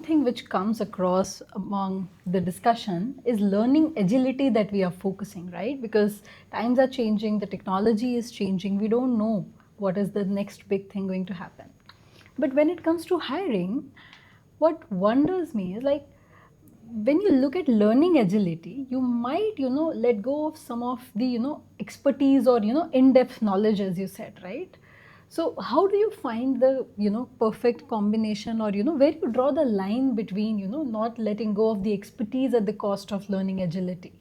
thing which comes across among the discussion is learning agility that we are focusing, right? Because times are changing, the technology is changing, we don't know what is the next big thing going to happen. But when it comes to hiring, what wonders me is like, when you look at learning agility, you might, let go of some of the, expertise or, in-depth knowledge, as you said, right? So how do you find the, perfect combination, or, where you draw the line between, not letting go of the expertise at the cost of learning agility?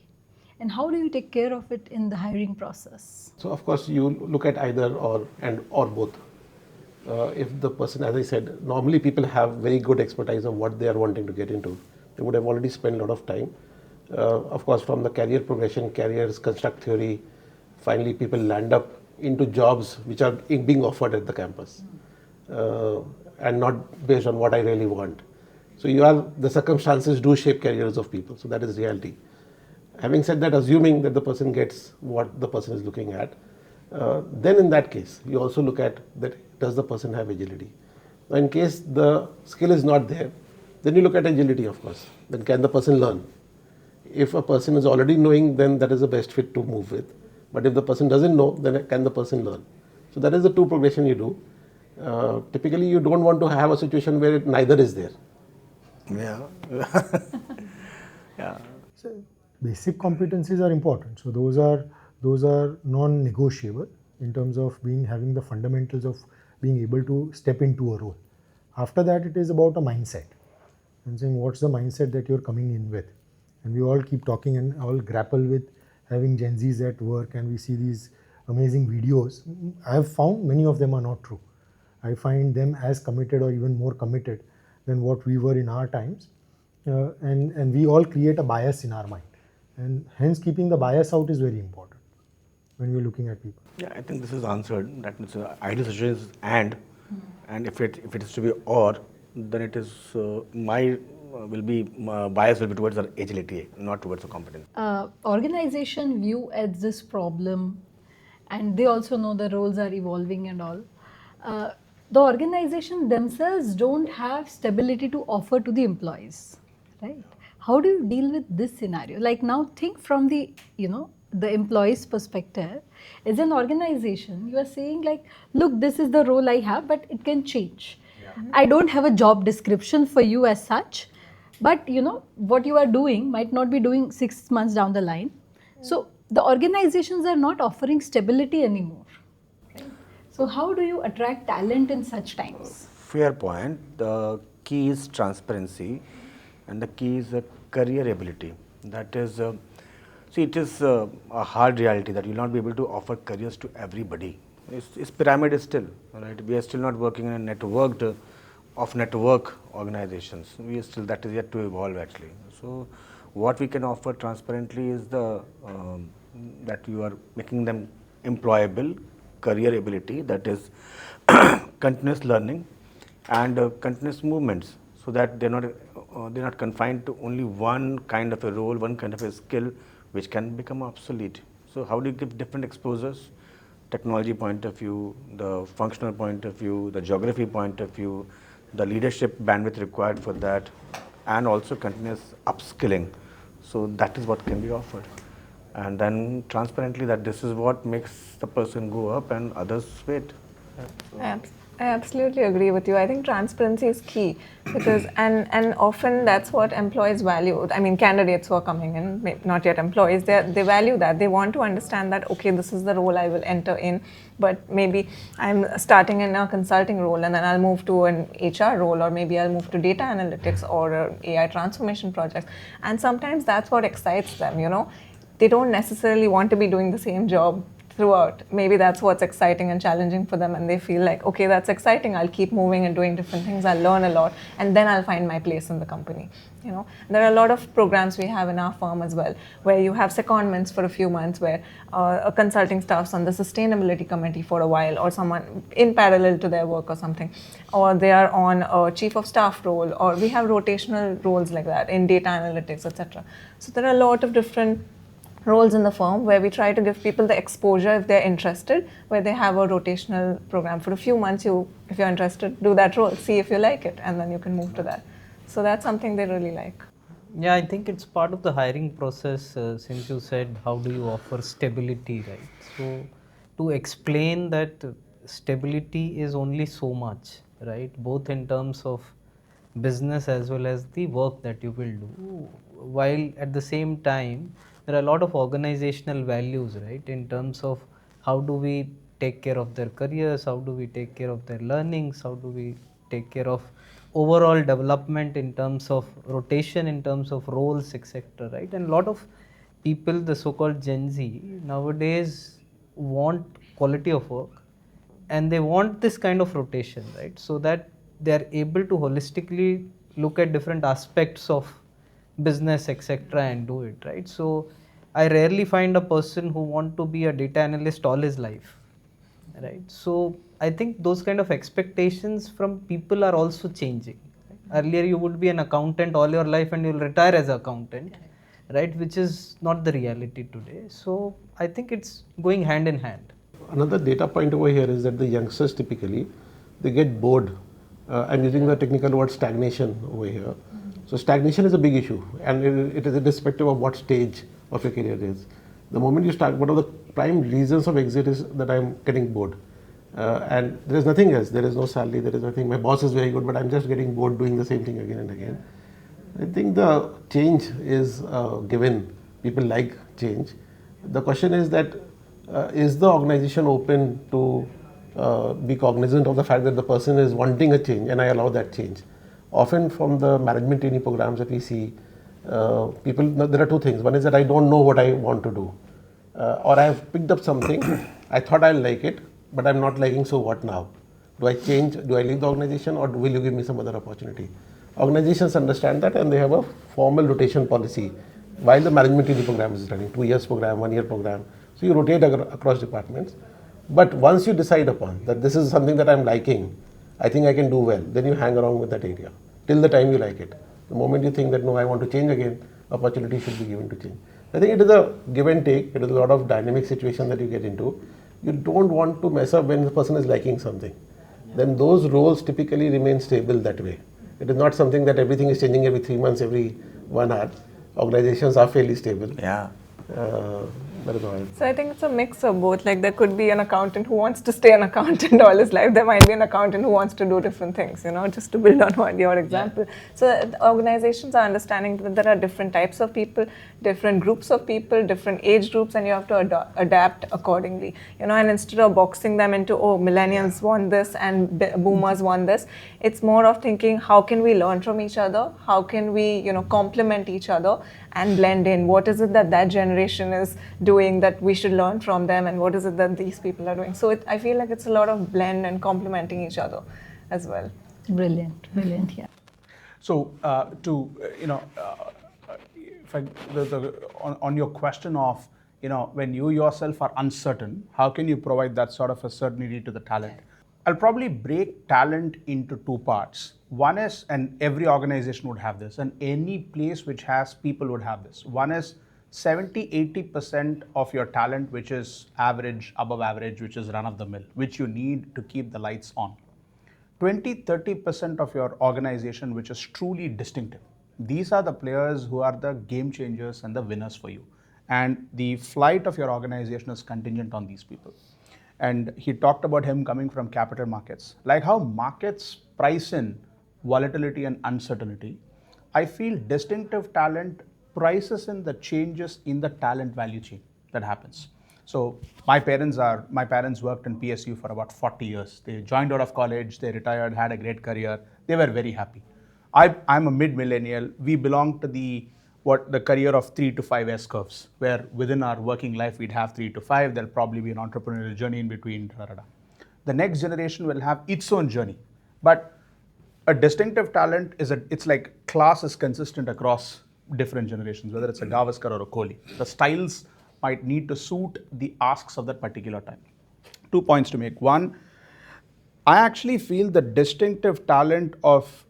And how do you take care of it in the hiring process? So of course you look at either or both. If the person, as I said, normally people have very good expertise of what they are wanting to get into. They would have already spent a lot of time. Of course, from the career progression, careers, construct theory, finally people land up into jobs which are being offered at the campus and not based on what I really want. So the circumstances do shape careers of people. So that is reality. Having said that, assuming that the person gets what the person is looking at, then in that case, you also look at that, does the person have agility? Now, in case the skill is not there, then you look at agility, of course. Then can the person learn? If a person is already knowing, then that is the best fit to move with. But if the person doesn't know, then can the person learn? So that is the two progression you do. Typically, you don't want to have a situation where neither is there. Yeah. Yeah. So basic competencies are important. So those are non-negotiable in terms of having the fundamentals of being able to step into a role. After that, it is about a mindset and saying what's the mindset that you're coming in with. And we all keep talking and all grapple with having Gen Zs at work, and we see these amazing videos. I have found many of them are not true. I find them as committed or even more committed than what we were in our times. And we all create a bias in our mind. And hence keeping the bias out is very important when we're looking at people. Yeah, I think this is answered. That means ideal situation is and if it is to be or, then it is my bias will be towards the agility, not towards the competence. Organization view as this problem, and they also know the roles are evolving and all. The organization themselves don't have stability to offer to the employees, right? How do you deal with this scenario? Like, now think from the, the employee's perspective. As an organization, you are saying like, look, this is the role I have, but it can change. Yeah. I don't have a job description for you as such, but what you are doing might not be doing 6 months down the line. So the organizations are not offering stability anymore. Right? So how do you attract talent in such times? Fair point. The key is transparency, and the key is career ability. That is, it is a hard reality that you will not be able to offer careers to everybody. Its pyramid is still, right? We are still not working in a network organizations. We are still, that is yet to evolve actually. So what we can offer transparently is that you are making them employable, career ability, that is continuous learning and continuous movements, so that they're not confined to only one kind of a role, one kind of a skill, which can become obsolete. So how do you give different exposures? Technology point of view, the functional point of view, the geography point of view, the leadership bandwidth required for that, and also continuous upskilling. So that is what can be offered. And then transparently that this is what makes the person go up and others wait. I absolutely agree with you. I think transparency is key because, and often that's what employees value. I mean, candidates who are coming in, not yet employees, they value that. They want to understand that, okay, this is the role I will enter in, but maybe I'm starting in a consulting role and then I'll move to an HR role, or maybe I'll move to data analytics or AI transformation projects. And sometimes that's what excites them, They don't necessarily want to be doing the same job throughout. Maybe that's what's exciting and challenging for them, and they feel like, okay, that's exciting, I'll keep moving and doing different things, I'll learn a lot, and then I'll find my place in the company. There are a lot of programs we have in our firm as well, where you have secondments for a few months, where a consulting staff's on the sustainability committee for a while, or someone in parallel to their work or something, or they are on a chief of staff role, or we have rotational roles like that in data analytics, etc. So there are a lot of different roles in the firm where we try to give people the exposure if they're interested, where they have a rotational program for a few months. If you're interested, do that role, see if you like it, and then you can move to that. So that's something they really like. Yeah, I think it's part of the hiring process. Since you said, how do you offer stability, right? So, to explain that stability is only so much, right? Both in terms of business as well as the work that you will do. While at the same time, there are a lot of organizational values, right? In terms of how do we take care of their careers, how do we take care of their learnings, how do we take care of overall development in terms of rotation, in terms of roles, etc. Right? And a lot of people, the so-called Gen Z nowadays, want quality of work, and they want this kind of rotation, right? So that they are able to holistically look at different aspects of business, etc., and do it, right? So I rarely find a person who want to be a data analyst all his life, right? So I think those kind of expectations from people are also changing. Earlier you would be an accountant all your life and you'll retire as an accountant, right? Which is not the reality today. So I think it's going hand in hand. Another data point over here is that the youngsters typically, they get bored. I'm using the technical word stagnation over here. So stagnation is a big issue, and it is irrespective of what stage of your career is. The moment you start, one of the prime reasons of exit is that I'm getting bored. And there is nothing else. There is no salary, there is nothing. My boss is very good, but I'm just getting bored doing the same thing again and again. I think the change is given. People like change. The question is the organization open to be cognizant of the fact that the person is wanting a change, and I allow that change. Often from the management training programs that we see, people, there are two things. One is that I don't know what I want to do, or I have picked up something, I thought I'll like it, but I'm not liking, so what now? Do I change? Do I leave the organization, or will you give me some other opportunity? Organizations understand that, and they have a formal rotation policy while the management training program is running, 2 years program, 1 year program. So you rotate across departments. But once you decide upon that this is something that I'm liking, I think I can do well, then you hang around with that area till the time you like it. The moment you think that no, I want to change again, opportunity should be given to change. I think it is a give and take. It is a lot of dynamic situation that you get into. You don't want to mess up when the person is liking something. Then those roles typically remain stable that way. It is not something that everything is changing every 3 months, every 1 hour. Organizations are fairly stable. Yeah. That is all. So I think it's a mix of both. Like there could be an accountant who wants to stay an accountant all his life. There might be an accountant who wants to do different things, just to build on your example. Yeah. So organizations are understanding that there are different types of people, different groups of people, different age groups, and you have to adapt accordingly. And instead of boxing them into, millennials want this and boomers want this, it's more of thinking, how can we learn from each other? How can we, complement each other and blend in? What is it that generation is doing that we should learn from them, and what is it that these people are doing? So I feel like it's a lot of blend and complementing each other as well. Brilliant, yeah. So on your question of, when you yourself are uncertain, how can you provide that sort of a certainty to the talent? I'll probably break talent into 2 parts. One is, and every organization would have this, and any place which has people would have this. One is 70-80% of your talent, which is average, above average, which is run of the mill, which you need to keep the lights on. 20-30% of your organization, which is truly distinctive. These are the players who are the game changers and the winners for you. And the flight of your organization is contingent on these people. And he talked about him coming from capital markets. Like how markets price in volatility and uncertainty, I feel distinctive talent prices in the changes in the talent value chain that happens. So my parents worked in PSU for about 40 years. They joined out of college, they retired, had a great career. They were very happy. I'm a mid-millennial. We belong to the career of 3 to 5 S curves, where within our working life we'd have 3 to 5. There'll probably be an entrepreneurial journey in between. The next generation will have its own journey, but a distinctive talent it's like class is consistent across different generations, whether it's a Gavaskar or a Kohli. The styles might need to suit the asks of that particular time. 2 points to make. One, I actually feel the distinctive talent of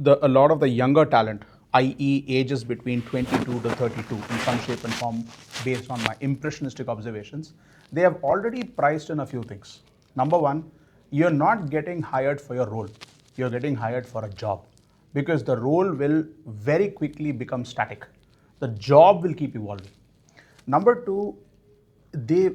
a lot of the younger talent, i.e. ages between 22 to 32 in some shape and form, based on my impressionistic observations, they have already priced in a few things. Number one, you're not getting hired for your role. You're getting hired for a job. because the role will very quickly become static. The job will keep evolving. Number two, the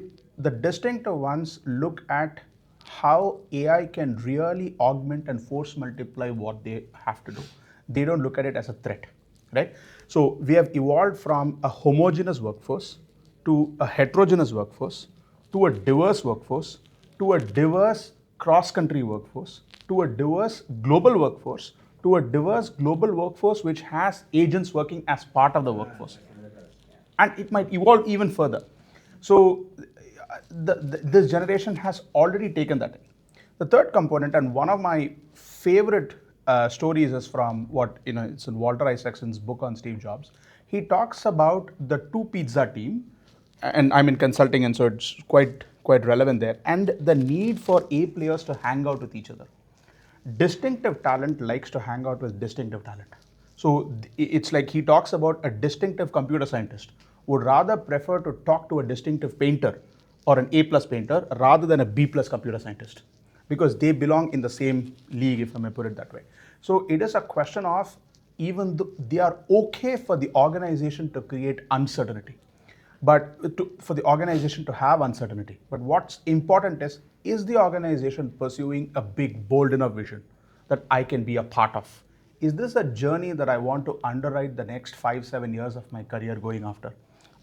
distinctive ones look at how AI can really augment and force multiply what they have to do. They don't look at it as a threat, right? So we have evolved from a homogeneous workforce to a heterogeneous workforce to a diverse workforce to a diverse cross-country workforce to a diverse global workforce to a diverse global workforce which has agents working as part of the workforce, and it might evolve even further. So this generation has already taken that in. The third component, and one of my favorite stories, is from it's in Walter Isaacson's book on Steve Jobs. He talks about the two pizza team, and I'm in consulting, and so it's quite relevant there, and the need for A players to hang out with each other. Distinctive talent likes to hang out with distinctive talent. So it's like he talks about a distinctive computer scientist would rather prefer to talk to a distinctive painter or an A plus painter rather than a B plus computer scientist, because they belong in the same league, if I may put it that way. So it is a question of, even though they are okay for the organization to create uncertainty, but for the organization to have uncertainty. But what's important is the organization pursuing a big, bold enough vision that I can be a part of? Is this a journey that I want to underwrite the next 5-7 years of my career going after?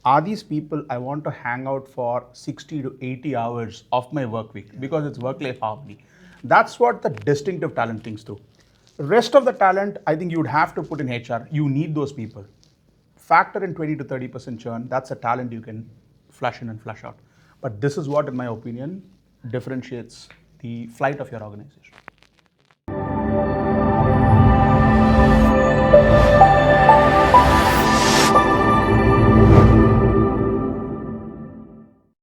Are these people I want to hang out for 60 to 80 hours of my work week because it's work-life harmony? That's what the distinctive talent thinks through. Rest of the talent, I think you'd have to put in HR. You need those people. Factor in 20 to 30% churn. That's a talent you can flush in and flush out. But this is what, in my opinion, differentiates the flight of your organization.